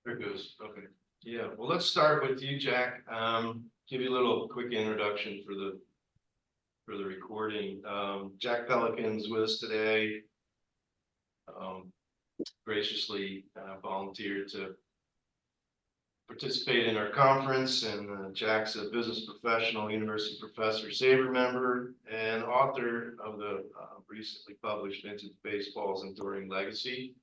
There goes. Okay. Yeah. Well, let's start with you, Jack. Give you a little quick introduction for the recording. Jack Pelikan's with us today. Graciously volunteered to participate in our conference, and Jack's a business professional, university professor, Sabre member, and author of the recently published Vintage Baseball's Enduring Legacy,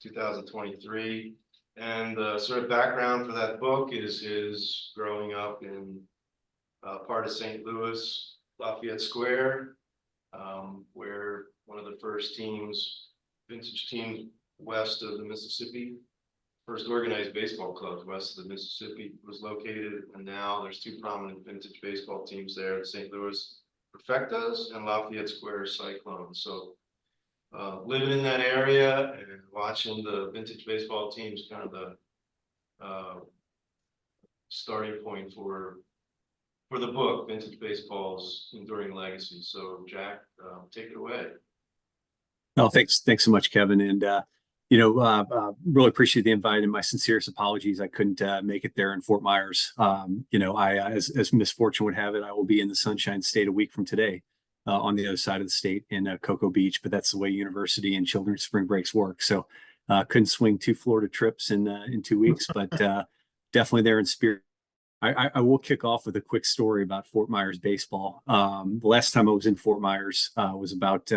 2023. And the sort of background for that book is his growing up in part of St. Louis, Lafayette Square, where one of the first teams, vintage teams west of the Mississippi, first organized baseball clubs west of the Mississippi was located. And now there's two prominent vintage baseball teams there, the St. Louis Perfectos and Lafayette Square Cyclones. So living in that area and watching the vintage baseball teams, kind of the starting point for the book, Vintage Baseball's Enduring Legacy. So Jack, take it away. Oh, thanks so much, Kevin. And really appreciate the invite, and my sincerest apologies. I couldn't make it there in Fort Myers. As misfortune would have it, I will be in the Sunshine State a week from today, on the other side of the state in Cocoa Beach. But that's the way university and children's spring breaks work. So couldn't swing 2 Florida trips in 2 weeks, but definitely there in spirit. I will kick off with a quick story about Fort Myers baseball. The last time I was in Fort Myers was about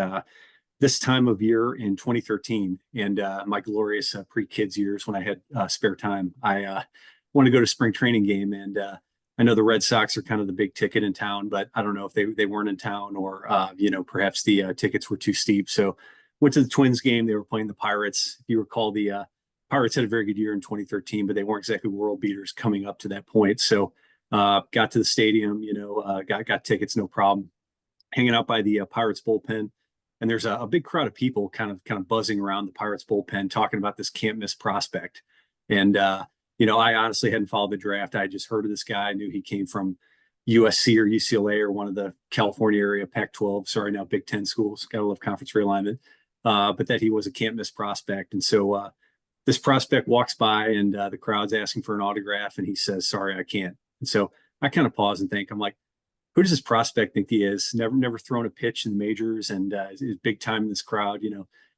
this time of year in 2013, and my glorious pre-kids years when I had spare time. I wanted to go to spring training game, and I know the Red Sox are kind of the big ticket in town, but I don't know if they weren't in town, or perhaps the tickets were too steep. So went to the Twins game. They were playing the Pirates. If you recall, the Pirates had a very good year in 2013, but they weren't exactly world beaters coming up to that point. So got to the stadium, got tickets, no problem. Hanging out by the Pirates bullpen. And there's a big crowd of people kind of buzzing around the Pirates bullpen, talking about this can't miss prospect. And, I honestly hadn't followed the draft. I just heard of this guy. I knew he came from USC or UCLA or one of the California area Pac-12, now Big Ten schools. Gotta love conference realignment. But that he was a can't miss prospect. And so this prospect walks by, and the crowd's asking for an autograph, and he says, "Sorry, I can't." And so I kind of pause and think, I'm like, who does this prospect think he is? Never thrown a pitch in the majors, and is big time in this crowd.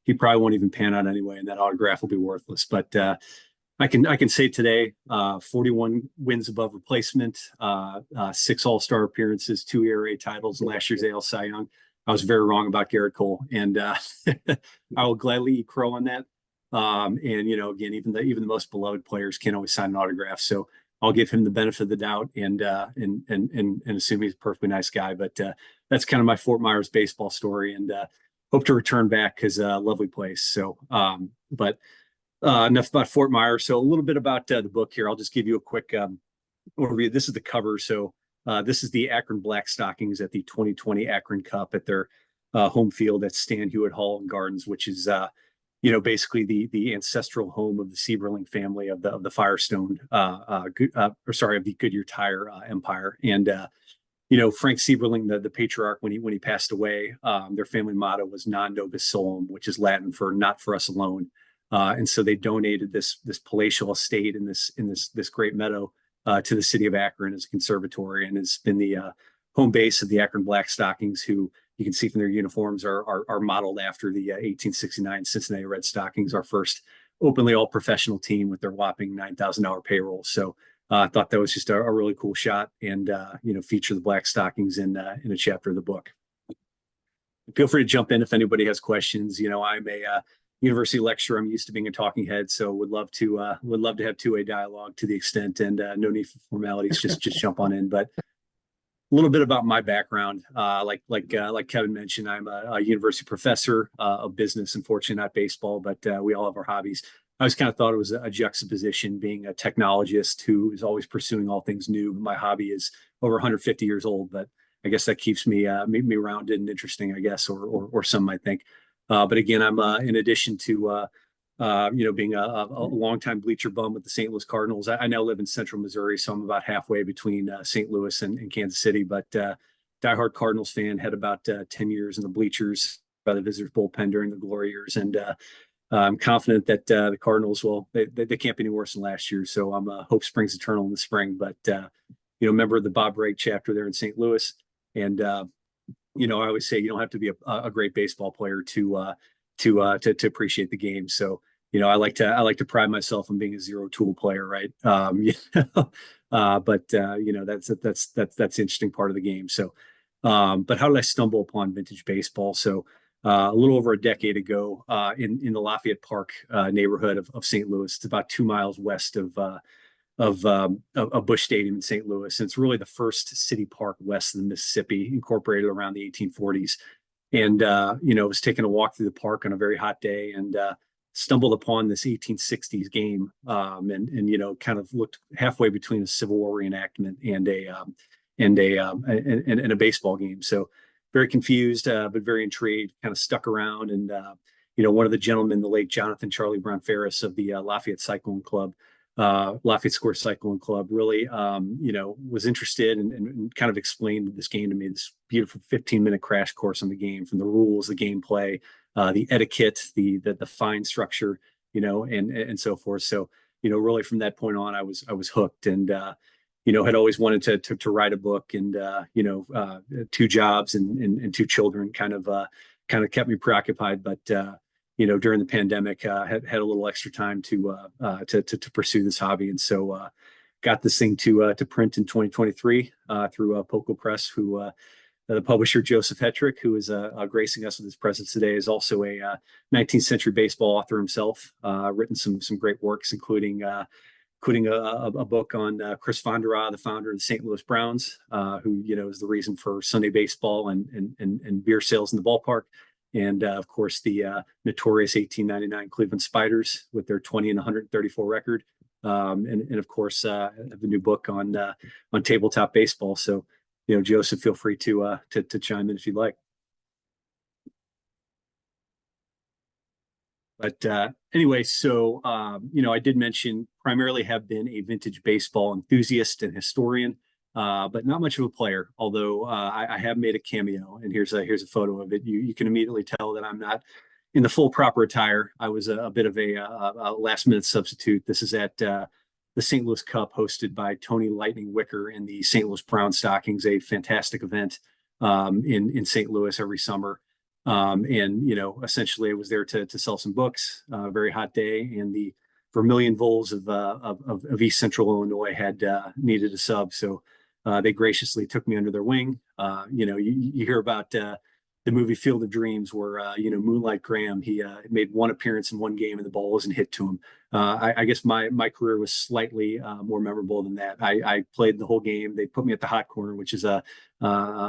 He probably won't even pan out anyway, and that autograph will be worthless. But I can say today, 41 wins above replacement, 6 All-Star appearances, 2 ERA titles, and last year's AL Cy Young. I was very wrong about Garrett Cole, and I will gladly eat crow on that. And again, even the most beloved players can't always sign an autograph. So I'll give him the benefit of the doubt and assume he's a perfectly nice guy. But that's kind of my Fort Myers baseball story, and hope to return back because lovely place. So, but enough about Fort Myers. So a little bit about the book here. I'll just give you a quick overview. This is the cover. So this is the Akron Black Stockings at the 2020 Akron Cup at their home field at Stan Hewitt Hall and Gardens, which is basically the ancestral home of the Sieberling family of the Firestone, of the Goodyear Tire empire. And Frank Sieberling, the patriarch, when he passed away, their family motto was "Non nobis solum," which is Latin for "not for us alone." And so they donated this palatial estate in this great meadow to the city of Akron as a conservatory, and it's been the home base of the Akron Black Stockings, who you can see from their uniforms are modeled after the 1869 Cincinnati Red Stockings, our first openly all-professional team with their whopping $9,000 payroll. So I thought that was just a really cool shot, and feature the Black Stockings in a chapter of the book. Feel free to jump in if anybody has questions. I'm a university lecturer. I'm used to being a talking head, so would love to have two-way dialogue to the extent, and no need for formalities. Just jump on in. But a little bit about my background. Like Kevin mentioned, I'm a university professor of business, unfortunately not baseball, but we all have our hobbies. I always kind of thought it was a juxtaposition, being a technologist who is always pursuing all things new. My hobby is over 150 years old, but I guess that keeps me rounded and interesting, I guess, or some might think. But again, I'm in addition to being a longtime bleacher bum with the St. Louis Cardinals. I now live in central Missouri, so I'm about halfway between St. Louis and Kansas City. But diehard Cardinals fan, had about 10 years in the bleachers by the visitors bullpen during the glory years, and I'm confident that the Cardinals will they can't be any worse than last year. So I'm hope springs eternal in the spring. But member of the Bob Ray chapter there in St. Louis, and I always say you don't have to be a great baseball player to appreciate the game. So I like to pride myself on being a zero tool player, right? But that's the interesting part of the game. So, but how did I stumble upon vintage baseball? So, a little over a decade ago, in the Lafayette Park neighborhood of St. Louis, it's about 2 miles west of Busch Stadium in St. Louis. And it's really the first city park west of the Mississippi, incorporated around the 1840s. And was taking a walk through the park on a very hot day and stumbled upon this 1860s game, and kind of looked halfway between a Civil War reenactment and a baseball game. So very confused, but very intrigued. Kind of stuck around, and one of the gentlemen, the late Jonathan Charlie Brown Ferris of the Lafayette Cyclone Club, Lafayette Square Cyclone Club, really, was interested and kind of explained this game to me. This beautiful 15-minute crash course on the game, from the rules, the gameplay, the etiquette, the fine structure, and so forth. So, really from that point on, I was hooked, and had always wanted to write a book, and 2 jobs and 2 children kind of kept me preoccupied. But during the pandemic, had a little extra time to pursue this hobby, and so got this thing to print in 2023 through Poco Press, who the publisher Joseph Hetrick, who is gracing us with his presence today, is also a 19th century baseball author himself. Written some great works, including a book on Chris Fondera, the founder of the St. Louis Browns, who is the reason for Sunday baseball and beer sales in the ballpark. And of course, the notorious 1899 Cleveland Spiders with their 20-134 record, and of course, the new book on tabletop baseball. So, Joseph, feel free to chime in if you'd like. But anyway, so I did mention primarily have been a vintage baseball enthusiast and historian, but not much of a player. Although I have made a cameo, and here's a photo of it. You can immediately tell that I'm not in the full proper attire. I was a bit of a last minute substitute. This is at the St. Louis Cup, hosted by Tony Lightning Wicker and the St. Louis Brown Stockings, a fantastic event in St. Louis every summer. And essentially, I was there to sell some books. Very hot day, and the Vermilion Vols of East Central Illinois had needed a sub, so they graciously took me under their wing. You hear about the movie Field of Dreams, where Moonlight Graham, he made one appearance in one game and the ball wasn't hit to him. I guess my career was slightly more memorable than that. I played the whole game. They put me at the hot corner, which is a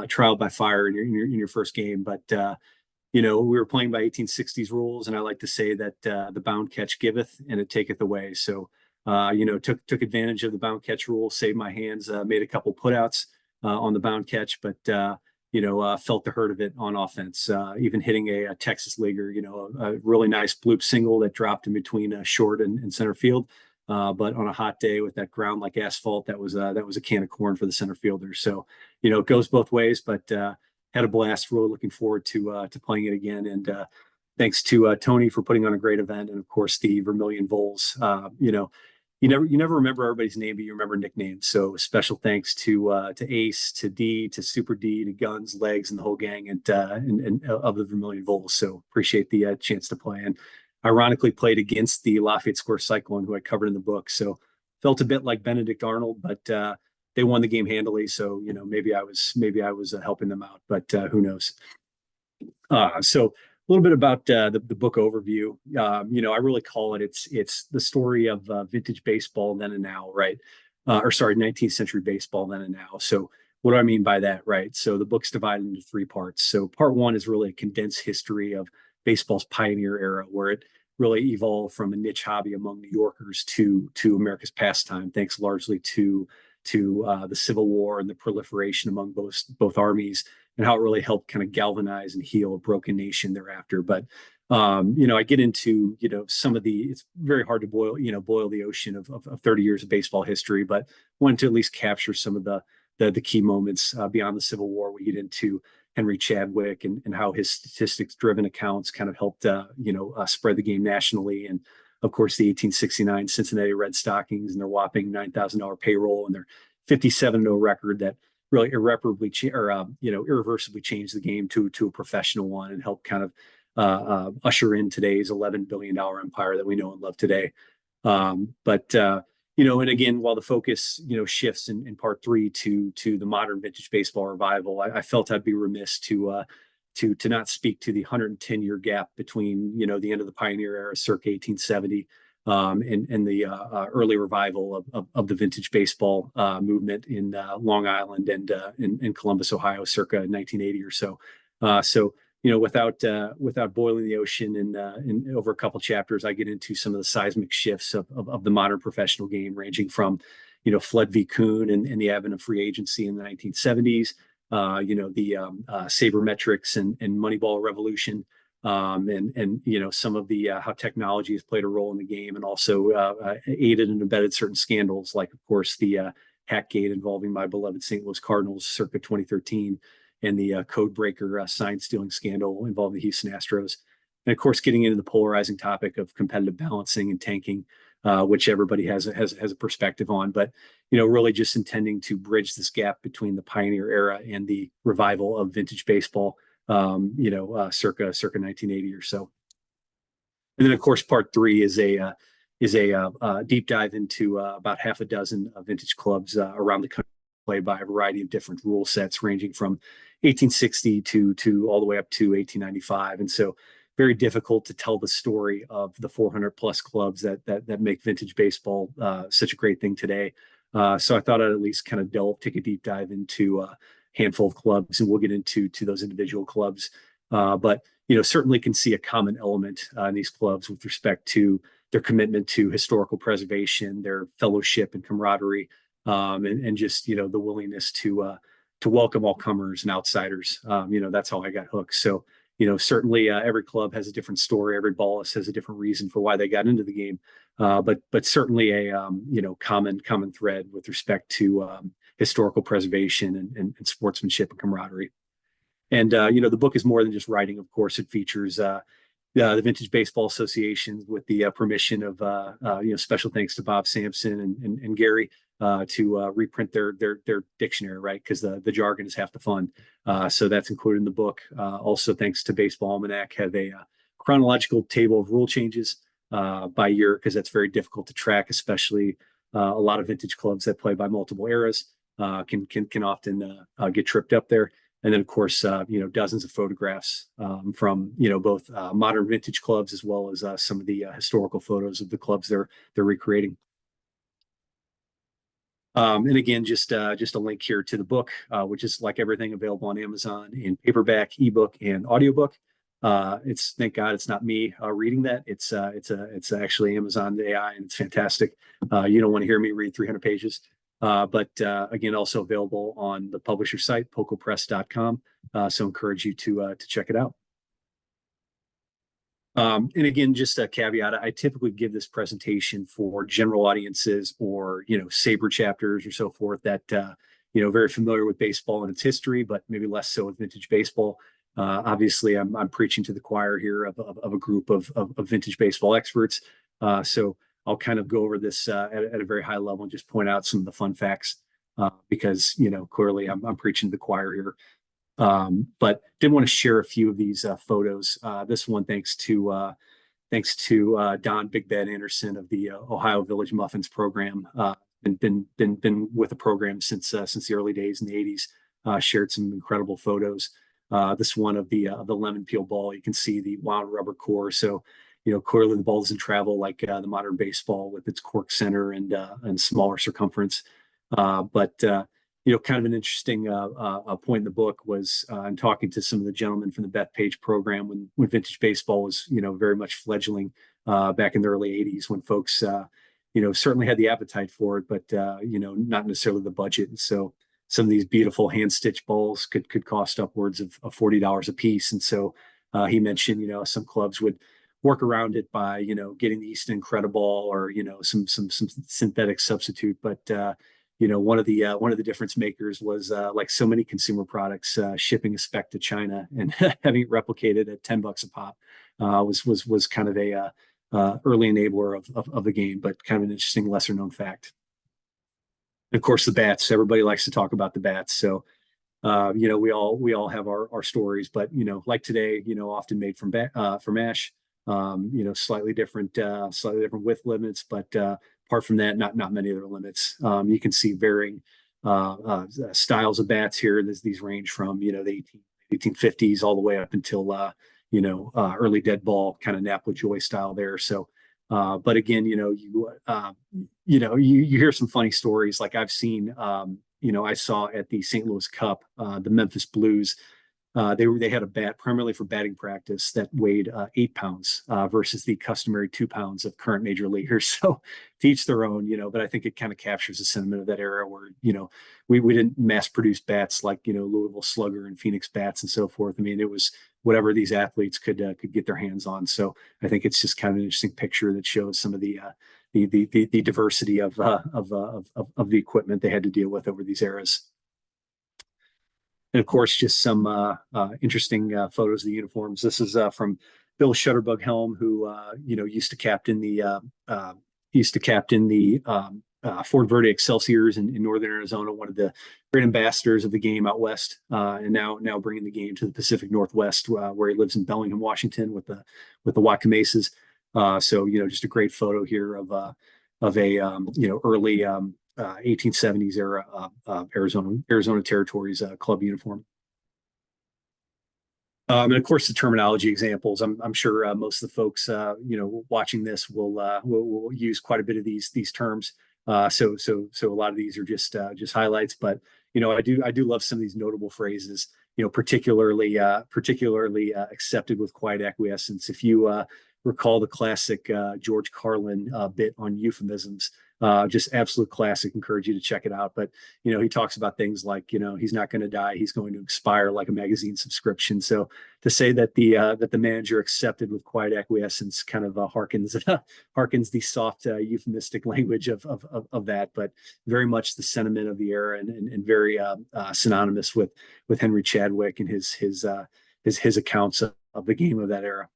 trial by fire in your first game, but we were playing by 1860s rules, and I like to say that the bound catch giveth and it taketh away. So, took advantage of the bound catch rule, saved my hands, made a couple putouts on the bound catch, but felt the hurt of it on offense. Even hitting a Texas leaguer, a really nice bloop single that dropped in between short and center field. But on a hot day with that ground like asphalt, that was a can of corn for the center fielder. So, it goes both ways, but had a blast. Really looking forward to playing it again. And thanks to Tony for putting on a great event, and of course the Vermilion Vols. You never remember everybody's name, but you remember nicknames. So special thanks to Ace, to D, to Super D, to Guns, Legs, and the whole gang and of the Vermilion Vols. So appreciate the chance to play. And ironically, played against the Lafayette Square Cyclone, who I covered in the book. So felt a bit like Benedict Arnold, but they won the game handily. So maybe I was helping them out, but who knows? So a little bit about the book overview. I really call it it's the story of vintage baseball then and now, right? 19th century baseball then and now. So what do I mean by that, right? So the book's divided into 3 parts. So part 1 is really a condensed history of baseball's pioneer era, where it really evolved from a niche hobby among New Yorkers to America's pastime, thanks largely to the Civil War and the proliferation among both armies, and how it really helped kind of galvanize and heal a broken nation thereafter. But I get into some of it's very hard to boil the ocean of 30 years of baseball history, but wanted to at least capture some of the key moments beyond the Civil War. We get into Henry Chadwick, and how his statistics-driven accounts kind of helped, spread the game nationally. And of course, the 1869 Cincinnati Red Stockings and their whopping $9,000 payroll and their 57-0 record that really irreversibly changed the game to a professional one and helped kind of usher in today's $11 billion empire that we know and love today. And again, while the focus, shifts in part three to the modern vintage baseball revival, I felt I'd be remiss to not speak to the 110-year gap between, the end of the pioneer era, circa 1870, and the early revival of the vintage baseball movement in Long Island and in Columbus, Ohio, circa 1980 or so. Without boiling the ocean in over a couple chapters, I get into some of the seismic shifts of the modern professional game, ranging from, Flood v. Kuhn and the advent of free agency in the 1970s, the sabermetrics and Moneyball revolution, and some of the how technology has played a role in the game and also aided and abetted certain scandals, like of course the Hackgate involving my beloved St. Louis Cardinals circa 2013, and the code breaker sign stealing scandal involving the Houston Astros. And of course, getting into the polarizing topic of competitive balancing and tanking, which everybody has a perspective on, but really just intending to bridge this gap between the pioneer era and the revival of vintage baseball, circa 1980 or so. And then, of course, part three is a deep dive into about half a dozen vintage clubs around the country, played by a variety of different rule sets, ranging from 1860 to all the way up to 1895. And so, very difficult to tell the story of the 400 plus clubs that make vintage baseball such a great thing today. So I thought I'd at least kind of take a deep dive into a handful of clubs, and we'll get into those individual clubs. But certainly can see a common element in these clubs with respect to their commitment to historical preservation, their fellowship and camaraderie, and just the willingness to welcome all comers and outsiders. That's how I got hooked. So certainly every club has a different story. Every ballist has a different reason for why they got into the game. But certainly a common thread with respect to historical preservation and sportsmanship and camaraderie. And the book is more than just writing. Of course, it features the Vintage Baseball Association with the permission of special thanks to Bob Sampson and Gary to reprint their dictionary, right? Because the jargon is half the fun. So that's included in the book. Also, thanks to Baseball Almanac, have a chronological table of rule changes by year, because that's very difficult to track, especially a lot of vintage clubs that play by multiple eras can often get tripped up there. And then, of course, dozens of photographs from both modern vintage clubs as well as some of the historical photos of the clubs they're recreating. And again, just a link here to the book, which is, like everything, available on Amazon in paperback, ebook, and audiobook. Thank God it's not me reading that. It's actually Amazon AI, and it's fantastic. You don't want to hear me read 300 pages. But again, also available on the publisher site, pocopress.com. So encourage you to check it out. And again, just a caveat, I typically give this presentation for general audiences or, saber chapters or so forth that, very familiar with baseball and its history, but maybe less so with vintage baseball. Obviously, I'm preaching to the choir here of a group of vintage baseball experts. So I'll kind of go over this at a very high level and just point out some of the fun facts because, clearly I'm preaching to the choir here. But did want to share a few of these photos. This one, thanks to Don Big Bad Anderson of the Ohio Village Muffins program. Been with the program since the early days in the 80s. Shared some incredible photos. This one of the lemon peel ball. You can see the wound rubber core. So, clearly the ball doesn't travel like the modern baseball with its cork center and smaller circumference. But kind of an interesting point in the book was I'm talking to some of the gentlemen from the Bethpage program when vintage baseball was, very much fledgling back in the early 80s, when folks, certainly had the appetite for it, but, not necessarily the budget. And so some of these beautiful hand-stitched balls could cost upwards of $40 a piece. And so he mentioned, some clubs would work around it by, getting the Easton Incrediball or, some synthetic substitute. But, one of the difference makers was like so many consumer products, shipping a spec to China and having it replicated at $10 a pop was kind of a early enabler of the game, but kind of an interesting lesser known fact. And of course, the bats. Everybody likes to talk about the bats. So we all have our stories, but like today, often made from ash. Slightly different width limits, but apart from that, not many other limits. You can see varying styles of bats here. These range from the 1850s all the way up until early dead ball kind of Napa Joy style there. So, but again, you hear some funny stories. Like I've seen, I saw at the St. Louis Cup, the Memphis Blues. They had a bat primarily for batting practice that weighed 8 pounds versus the customary 2 pounds of current major leaguers. So to each their own, but I think it kind of captures the sentiment of that era where, we didn't mass produce bats like, Louisville Slugger and Phoenix bats and so forth. I mean, it was whatever these athletes could get their hands on. So I think it's just kind of an interesting picture that shows some of the diversity of the equipment they had to deal with over these eras. And of course, just some interesting photos of the uniforms. This is from Bill Shutterbug Helm, who used to captain the Fort Verde Excelsiors in northern Arizona, one of the great ambassadors of the game out west, and now bringing the game to the Pacific Northwest, where he lives in Bellingham, Washington, with the Wakameses. So just a great photo here of a early 1870s era Arizona Territories club uniform. And of course, the terminology examples. I'm sure most of the folks watching this will use quite a bit of these terms. So a lot of these are just highlights, but I do love some of these notable phrases. Particularly accepted with quiet acquiescence. If you recall the classic George Carlin bit on euphemisms. Just absolute classic. Encourage you to check it out. But he talks about things like he's not going to die, he's going to expire like a magazine subscription. So to say that the manager accepted with quiet acquiescence kind of harkens the soft euphemistic language of that, but very much the sentiment of the era and very synonymous with Henry Chadwick and his accounts of the game of that era.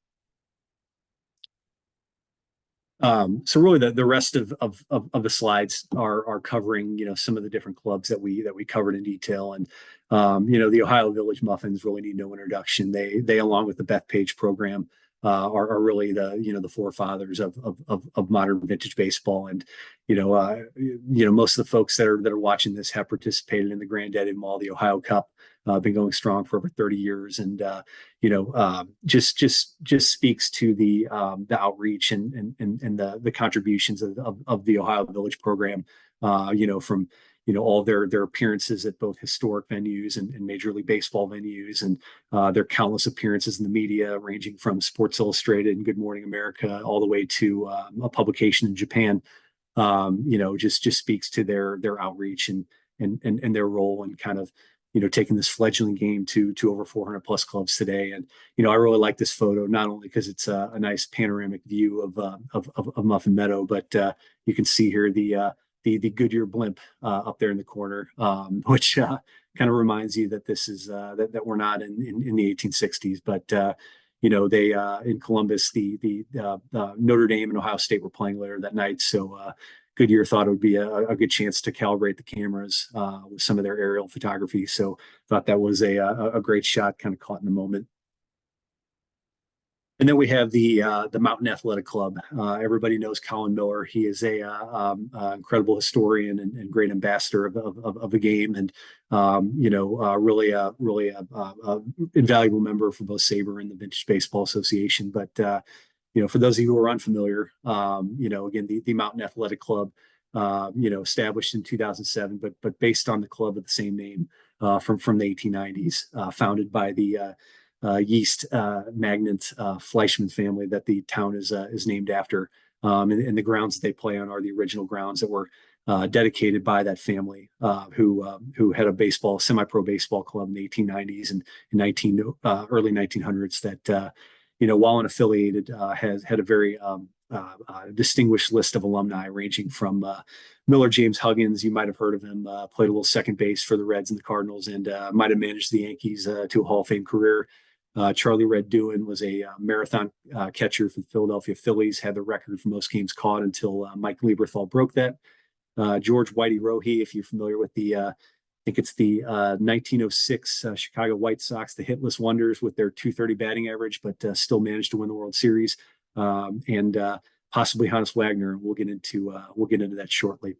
So really the rest of the slides are covering, some of the different clubs that we covered in detail. And, the Ohio Village Muffins really need no introduction. They along with the Bethpage program, are really the forefathers of modern vintage baseball. And, most of the folks that are watching this have participated in the Granddaddy Mall, the Ohio Cup, been going strong for over 30 years. And, just speaks to the outreach and the contributions of the Ohio Village program, from all their appearances at both historic venues and Major League Baseball venues, and their countless appearances in the media, ranging from Sports Illustrated and Good Morning America all the way to a publication in Japan. Just speaks to their outreach and their role in kind of taking this fledgling game to over 400 plus clubs today. And I really like this photo, not only because it's a nice panoramic view of Muffin Meadow, but you can see here the Goodyear blimp up there in the corner, which kind of reminds you that this is that we're not in the 1860s, but they in Columbus, the Notre Dame and Ohio State were playing later that night, so Goodyear thought it would be a good chance to calibrate the cameras with some of their aerial photography. So thought that was a great shot, kind of caught in the moment. And then we have the Mountain Athletic Club. Everybody knows Colin Miller. He is a incredible historian and great ambassador of the game, and really a invaluable member for both SABR and the Vintage Baseball Association. But for those of you who are unfamiliar, again, the Mountain Athletic Club, established in 2007, but based on the club of the same name from the 1890s, founded by the yeast magnate Fleischmann family that the town is named after. And the grounds that they play on are the original grounds that were dedicated by that family, who had a semi-pro baseball club in the 1890s and early 1900s that, while unaffiliated, has had a very distinguished list of alumni ranging from Miller James Huggins. You might have heard of him, played a little second base for the Reds and the Cardinals, and might have managed the Yankees to a Hall of Fame career. Charlie Red Doohan was a marathon catcher for the Philadelphia Phillies, had the record for most games caught until Mike Lieberthal broke that. George Whitey Rohe, if you're familiar with I think it's the 1906 Chicago White Sox, the hitless wonders with their 230 batting average, but still managed to win the World Series. And possibly Hannes Wagner. We'll get into that shortly.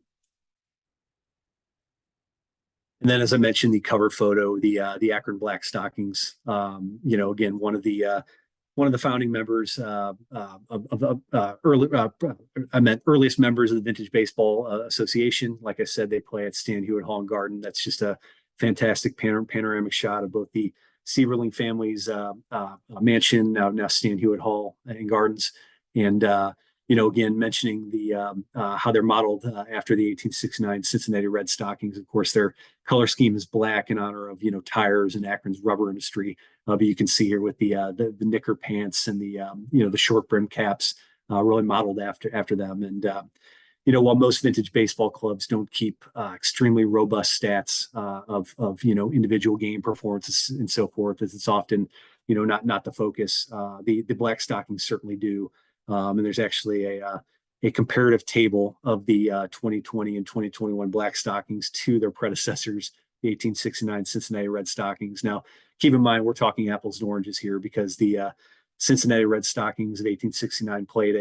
And then, as I mentioned, the cover photo, the Akron Black Stockings. Again, one of the founding members earliest members of the Vintage Baseball Association. Like I said, they play at Stan Hewitt Hall and Garden. That's just a fantastic panoramic shot of both the Sieverling family's mansion, now Stan Hewitt Hall and Gardens, and again, mentioning how they're modeled after the 1869 Cincinnati Red Stockings. Of course, their color scheme is black in honor of tires and Akron's rubber industry. But you can see here with the knicker pants and the short brim caps, really modeled after them. And while most vintage baseball clubs don't keep extremely robust stats of individual game performances and so forth, as it's often not the focus, the Black Stockings certainly do. And there's actually a comparative table of the 2020 and 2021 Black Stockings to their predecessors, the 1869 Cincinnati Red Stockings. Now, keep in mind, we're talking apples and oranges here because the Cincinnati Red Stockings of 1869 played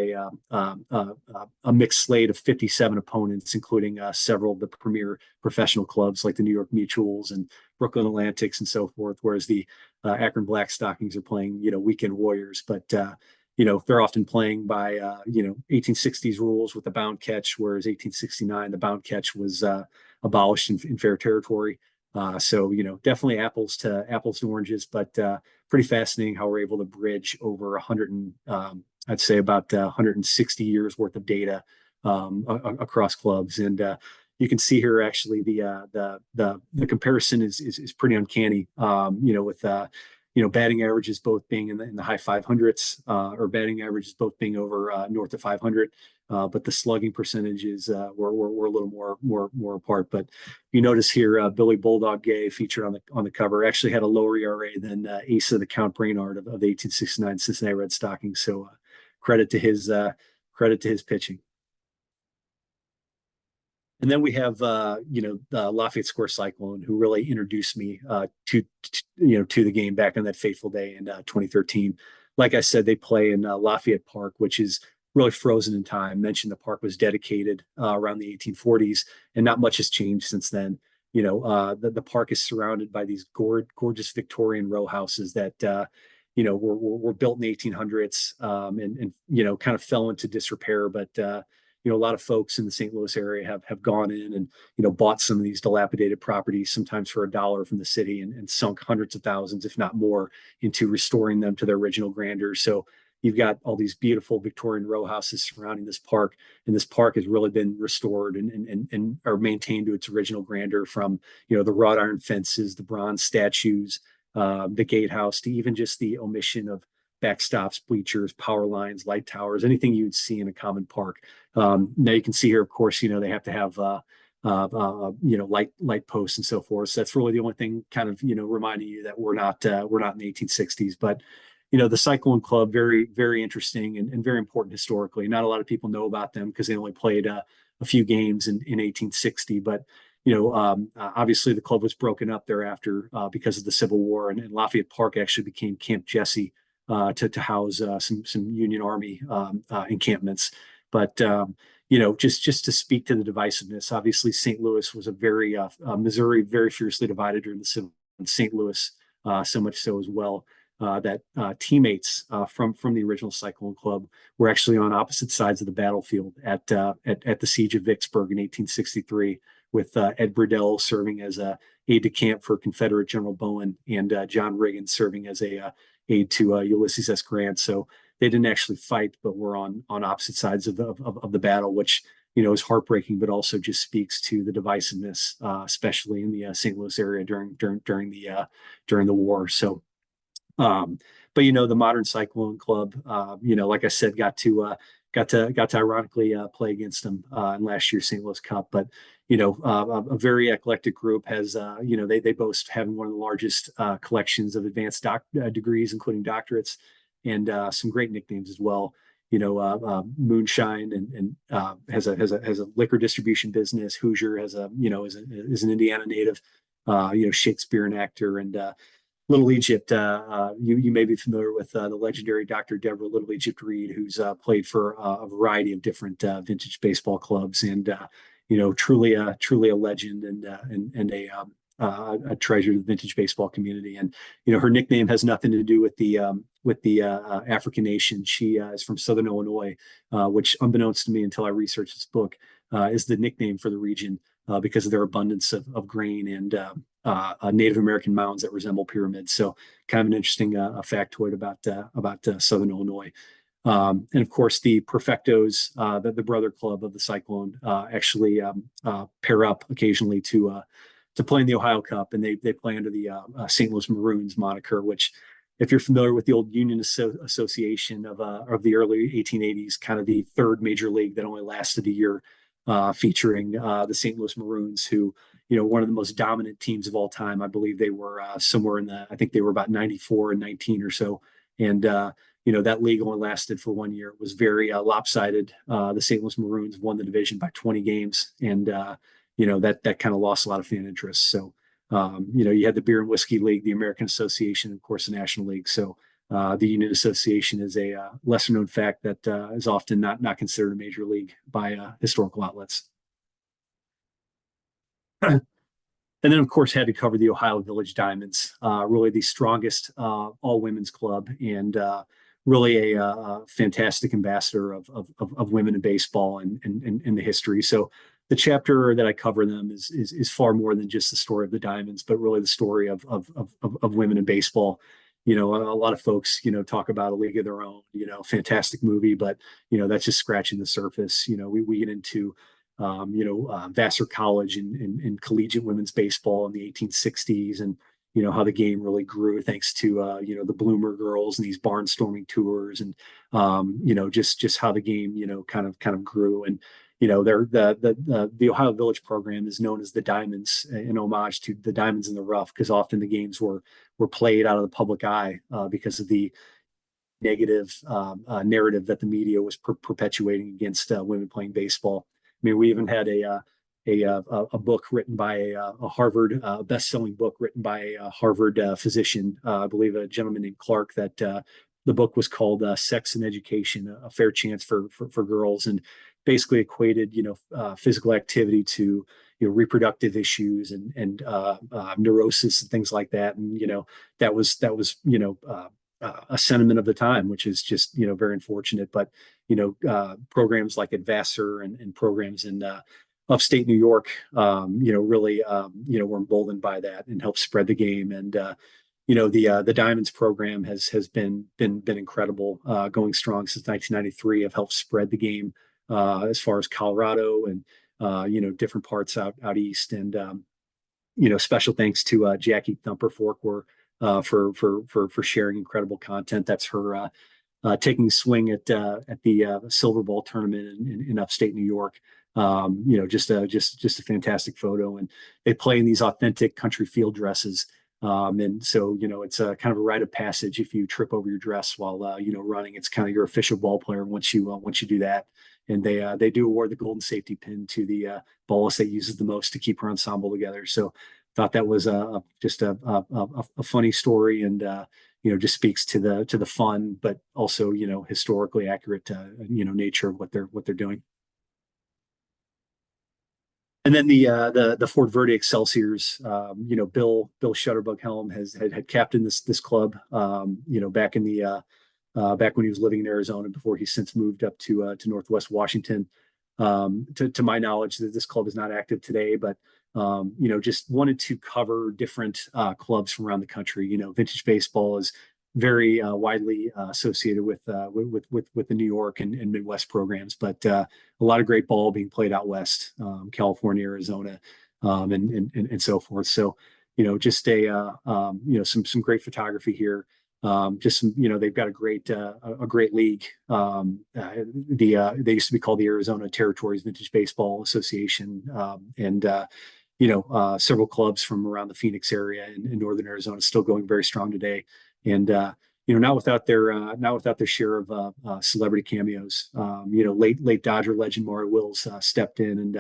a mixed slate of 57 opponents, including several of the premier professional clubs like the New York Mutuals and Brooklyn Atlantics and so forth, whereas the Akron Black Stockings are playing, weekend warriors. But they're often playing by 1860s rules with the bound catch, whereas 1869 the bound catch was abolished in fair territory. So definitely apples to oranges, but pretty fascinating how we're able to bridge over 100 and I'd say about 160 years worth of data across clubs. And you can see here actually the comparison is pretty uncanny. With batting averages both being in the high 500s, or batting averages both being over north of 500, but the slugging percentages were a little more apart. But you notice here, Billy Bulldog Gay, featured on the cover, actually had a lower ERA than Asa the Count Brainard of the 1869 Cincinnati Red Stockings. So credit to his pitching. And then we have, Lafayette Square Cyclone, who really introduced me to the game back on that fateful day in 2013. Like I said, they play in Lafayette Park, which is really frozen in time. I mentioned the park was dedicated around the 1840s, and not much has changed since then. The park is surrounded by these gorgeous Victorian row houses that were built in the 1800s, and kind of fell into disrepair, but a lot of folks in the St. Louis area have gone in and bought some of these dilapidated properties, sometimes for $1 from the city, and sunk hundreds of thousands, if not more, into restoring them to their original grandeur. So you've got all these beautiful Victorian row houses surrounding this park, and this park has really been restored and are maintained to its original grandeur, from the wrought iron fences, the bronze statues, the gatehouse, to even just the omission of backstops, bleachers, power lines, light towers, anything you'd see in a common park. Now you can see here, of course, they have to have light posts and so forth. So that's really the only thing kind of reminding you that we're not in the 1860s. But the Cyclone Club, very, very interesting and very important historically. Not a lot of people know about them because they only played a few games in 1860. But obviously the club was broken up thereafter because of the Civil War, and Lafayette Park actually became Camp Jesse to house some Union Army encampments. But just to speak to the divisiveness, obviously St. Louis was Missouri very fiercely divided during the Civil War. St. Louis so much so as well that teammates from the original Cyclone Club were actually on opposite sides of the battlefield at the siege of Vicksburg in 1863, with Ed Burdell serving as a aide de camp for Confederate General Bowen, and John Riggin serving as a aide to Ulysses S. Grant. So they didn't actually fight, but were on opposite sides of the battle, which is heartbreaking, but also just speaks to the divisiveness, especially in the St. Louis area during the war. So, but the modern Cyclone Club, like I said, got to got to ironically play against them in last year's St. Louis Cup. But a very eclectic group has they boast having one of the largest collections of advanced degrees, including doctorates, and some great nicknames as well. Moonshine and has a liquor distribution business. Hoosier has is an Indiana native, Shakespeare an actor, and Little Egypt. You may be familiar with the legendary Dr. Deborah Little Egypt Reed, who's played for a variety of different vintage baseball clubs, and truly a legend and a treasure of the vintage baseball community. And her nickname has nothing to do with the African nation. She is from Southern Illinois, which, unbeknownst to me until I researched this book, is the nickname for the region because of their abundance of grain and Native American mounds that resemble pyramids. So, kind of an interesting factoid about Southern Illinois. And of course, the Perfectos, the brother club of the Cyclone, actually pair up occasionally to play in the Ohio Cup, and they play under the St. Louis Maroons moniker, which, if you're familiar with the old Union Association of the early 1880s, kind of the third major league that only lasted a year, featuring the St. Louis Maroons, who, one of the most dominant teams of all time. I believe they were somewhere I think they were about 94 and 19 or so. And, that league only lasted for 1 year. It was very lopsided. The St. Louis Maroons won the division by 20 games. And, that kind of lost a lot of fan interest. So, you had the Beer and Whiskey League, the American Association, of course, the National League. So, the Union Association is a lesser known fact that is often not considered a major league by historical outlets. And then, of course, had to cover the Ohio Village Diamonds, really the strongest all women's club, and really a fantastic ambassador of women in baseball and in the history. So the chapter that I cover them is far more than just the story of the Diamonds, but really the story of women in baseball. A lot of folks, talk about A League of Their Own, fantastic movie, but, that's just scratching the surface. We get into, Vassar College and collegiate women's baseball in the 1860s, and, how the game really grew thanks to, the Bloomer girls and these barnstorming tours, and, just how the game, kind of grew. And, the Ohio Village program is known as the Diamonds, in homage to the diamonds in the rough, because often the games were played out of the public eye because of the negative narrative that the media was perpetuating against women playing baseball. I mean, we even had a book written by a Harvard best-selling book written by a Harvard physician, I believe a gentleman named Clark, that the book was called Sex and Education, a Fair Chance for Girls, and basically equated physical activity to reproductive issues and neurosis and things like that. And that was a sentiment of the time, which is just very unfortunate. But programs like at Vassar and programs in upstate New York, really were emboldened by that and helped spread the game. And the Diamonds program has been incredible, going strong since 1993. Have helped spread the game as far as Colorado and different parts out east. And special thanks to Jackie Thumper Forkwer for sharing incredible content. That's her taking a swing at the Silver Ball tournament in upstate New York. Just a fantastic photo, and they play in these authentic country field dresses. And so, it's a kind of a rite of passage. If you trip over your dress while, running, it's kind of your official ball player once you do that. And they do award the golden safety pin to the ballist that uses the most to keep her ensemble together. So thought that was just a funny story, and, just speaks to the fun, but also, historically accurate, nature of what they're doing. And then the Fort Verde Excelsiors, Bill Shutterbug Helm had captained this club, back in the back when he was living in Arizona, before he since moved up to Northwest Washington. To my knowledge, that this club is not active today, but just wanted to cover different clubs from around the country. Vintage baseball is very widely associated with the New York and Midwest programs, but a lot of great ball being played out west, California, Arizona, and so forth. So just some great photography here. Just some, they've got a great league. They used to be called the Arizona Territories Vintage Baseball Association, and several clubs from around the Phoenix area in northern Arizona still going very strong today. And not without their share of celebrity cameos. Late Dodger legend Maury Wills stepped in and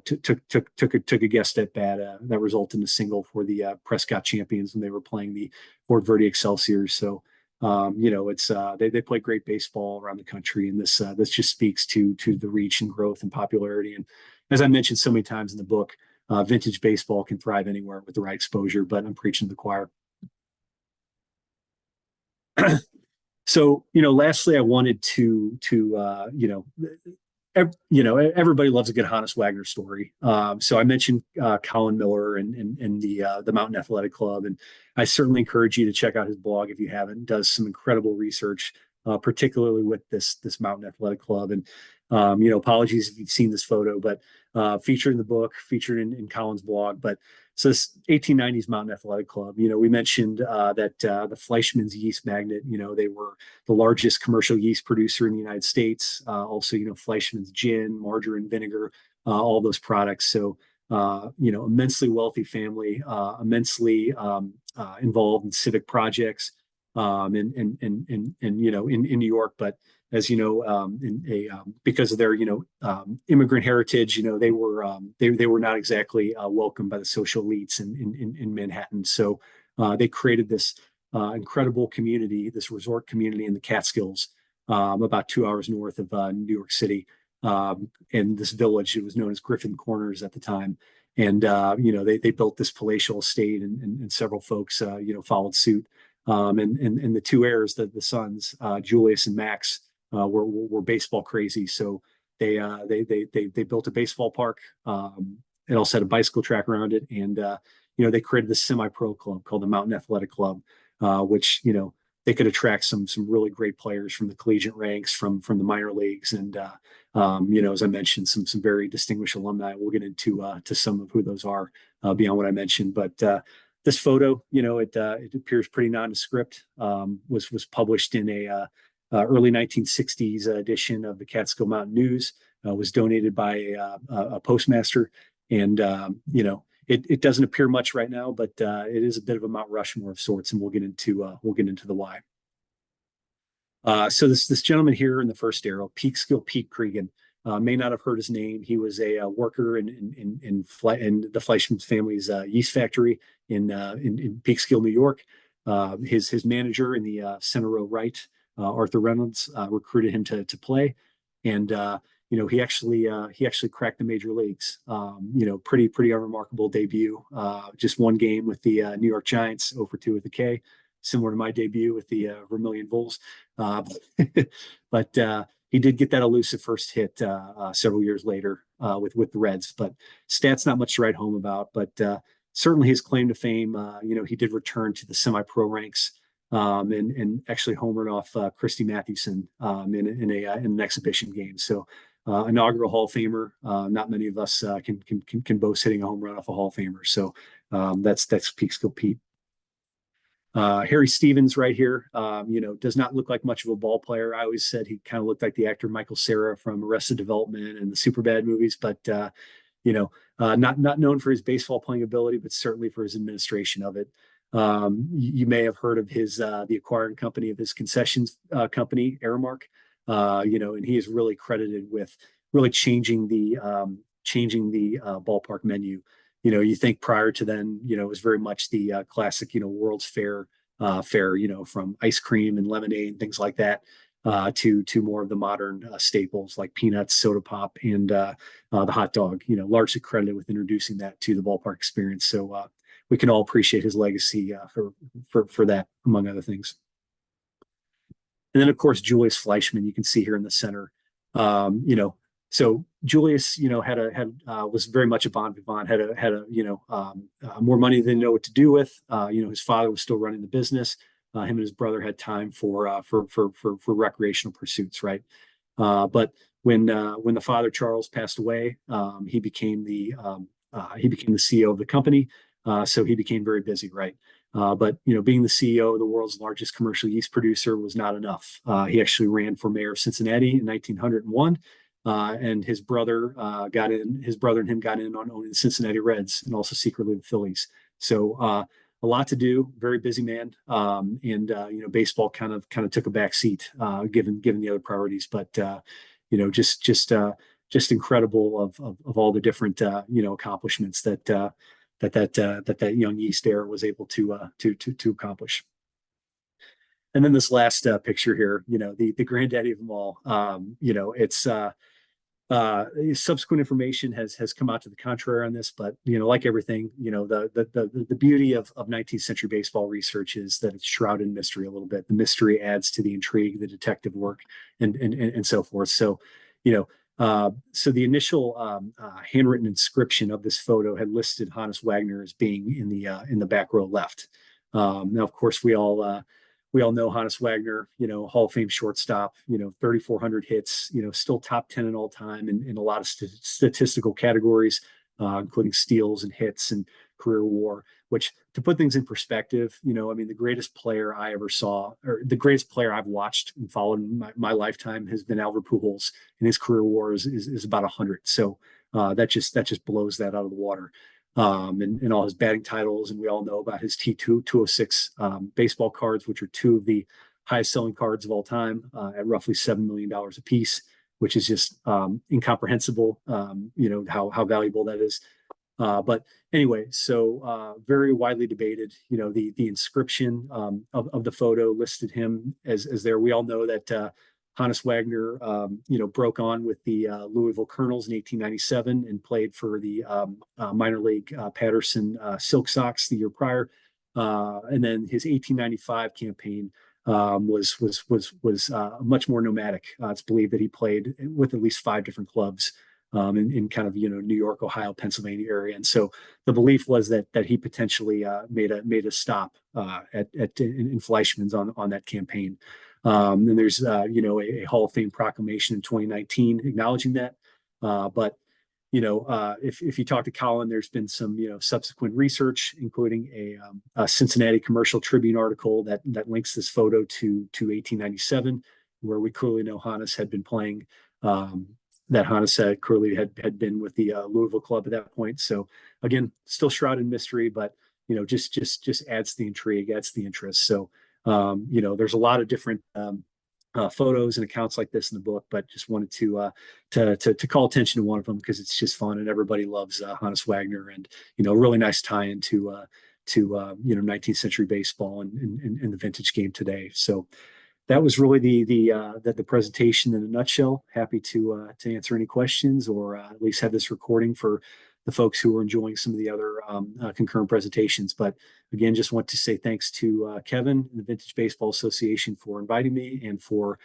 took a guest at bat that resulted in a single for the Prescott champions when they were playing the Fort Verde Excelsiors. So it's they play great baseball around the country, and this just speaks to the reach and growth and popularity. And as I mentioned so many times in the book, vintage baseball can thrive anywhere with the right exposure. But I'm preaching to the choir. So lastly, I wanted everybody loves a good Hannes Wagner story. So I mentioned Colin Miller and the Mountain Athletic Club, and I certainly encourage you to check out his blog if you haven't. Does some incredible research, particularly with this Mountain Athletic Club. And apologies if you've seen this photo, but featured in the book, featured in Colin's blog. But so this 1890s Mountain Athletic Club, we mentioned that the Fleischmann's yeast magnet, they were the largest commercial yeast producer in the United States. Also, Fleischmann's gin, margarine, vinegar, all those products. So, immensely wealthy family, immensely involved in civic projects, in New York. But as you know, because of their immigrant heritage, they were not exactly welcomed by the social elites in Manhattan. So they created this incredible community, this resort community in the Catskills, about 2 hours north of New York City. In this village, it was known as Griffin Corners at the time. And they built this palatial estate, and several folks followed suit. And the two heirs, the sons, Julius and Max, were baseball crazy. So they built a baseball park. It also had a bicycle track around it, and they created this semi-pro club called the Mountain Athletic Club, which they could attract some really great players from the collegiate ranks, from the minor leagues, and as I mentioned, some very distinguished alumni. We'll get into to some of who those are beyond what I mentioned, but this photo, it appears pretty nondescript. Was published in a early 1960s edition of the Catskill Mountain News. Was donated by a postmaster, and it doesn't appear much right now, but it is a bit of a Mount Rushmore of sorts, and we'll get into the why. So this gentleman here in the first arrow, Peekskill Pete Cregan, may not have heard his name. He was a worker in the Fleischmann family's yeast factory in Peekskill, New York. His manager in the center row right, Arthur Reynolds, recruited him to play, and he actually cracked the major leagues. Pretty unremarkable debut. Just one game with the New York Giants, 0-2 with the K, similar to my debut with the Vermilion Bulls. But he did get that elusive first hit several years later with the Reds. But stats not much to write home about. But certainly his claim to fame, he did return to the semi-pro ranks, and actually homered off Christy Mathewson in an exhibition game. So inaugural Hall of Famer. Not many of us can boast hitting a home run off a Hall of Famer. So that's Peekskill Pete. Harry Stevens right here, does not look like much of a ball player. I always said he kind of looked like the actor Michael Cera from Arrested Development and the Superbad movies, but not known for his baseball playing ability, but certainly for his administration of it. You may have heard of the acquiring company of his concessions company, Aramark, and he is really credited with really changing the ballpark menu. You think prior to then, it was very much the classic, World's Fair fare, from ice cream and lemonade and things like that, to more of the modern staples like peanuts, soda pop, and the hot dog. Largely credited with introducing that to the ballpark experience. So we can all appreciate his legacy for that, among other things. And then, of course, Julius Fleischmann, you can see here in the center. So Julius, was very much a bon vivant. Had more money than he knew what to do with. His father was still running the business. Him and his brother had time for recreational pursuits, right? But when the father Charles passed away, he became the CEO of the company. So he became very busy, right? But being the CEO of the world's largest commercial yeast producer was not enough. He actually ran for mayor of Cincinnati in 1901, and his brother got in. His brother and him got in on owning the Cincinnati Reds and also secretly the Phillies. So a lot to do. Very busy man, and baseball kind of took a back seat given the other priorities. But just incredible of all the different accomplishments that young yeast era was able to accomplish. And then this last picture here, the granddaddy of them all. It's subsequent information has come out to the contrary on this, but like everything, the beauty of 19th century baseball research is that it's shrouded in mystery a little bit. The mystery adds to the intrigue, the detective work, and so forth. So, so the initial handwritten inscription of this photo had listed Hannes Wagner as being in the back row left. Now, of course, we all know Hannes Wagner, Hall of Fame shortstop, 3,400 hits, still top 10 in all time in a lot of statistical categories, including steals and hits and career WAR, which, to put things in perspective, the greatest player I ever saw, or the greatest player I've watched and followed in my lifetime has been Albert Pujols, and his career WAR is about 100. So that just blows that out of the water. And all his batting titles, and we all know about his T206 baseball cards, which are two of the highest selling cards of all time at roughly $7 million a piece, which is just incomprehensible, how valuable that is. But anyway, so very widely debated. The inscription of the photo listed him as there. We all know that Hannes Wagner, broke on with the Louisville Colonels in 1897 and played for the minor league Patterson Silk Sox the year prior. And then his 1895 campaign was much more nomadic. It's believed that he played with at least 5 different clubs in kind of New York, Ohio, Pennsylvania area. And so the belief was that he potentially made a stop in Fleischmann's on that campaign. And there's a Hall of Fame proclamation in 2019 acknowledging that. But if you talk to Colin, there's been some subsequent research, including a Cincinnati Commercial Tribune article that links this photo to 1897, where we clearly know Hannes had been playing. That Hannes clearly had been with the Louisville club at that point. So again, still shrouded in mystery, but just adds the intrigue, adds the interest. So there's a lot of different photos and accounts like this in the book, but just wanted to call attention to one of them because it's just fun and everybody loves Hannes Wagner, and really nice tie into 19th century baseball and the vintage game today. So that was really the presentation in a nutshell. Happy to answer any questions or at least have this recording for the folks who are enjoying some of the other concurrent presentations. But again, just want to say thanks to Kevin and the Vintage Baseball Association for inviting me, and for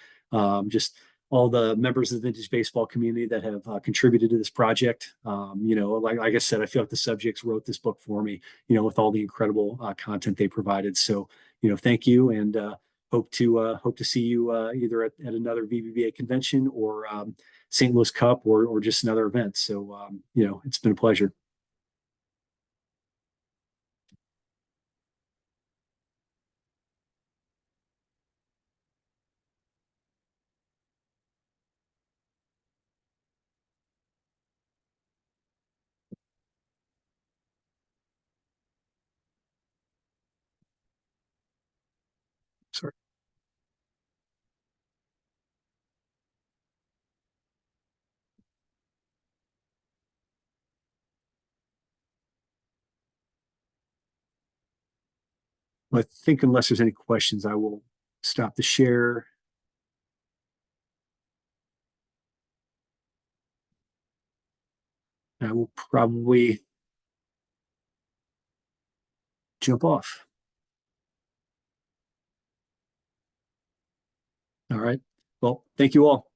just all the members of the vintage baseball community that have contributed to this project. Like I said, I feel like the subjects wrote this book for me, with all the incredible content they provided. So, thank you, and hope to see you either at another VBBA convention or St. Louis Cup or just another event. So, it's been a pleasure. Sorry. Well, I think unless there's any questions, I will stop the share. I will probably jump off. All right. Well, thank you all.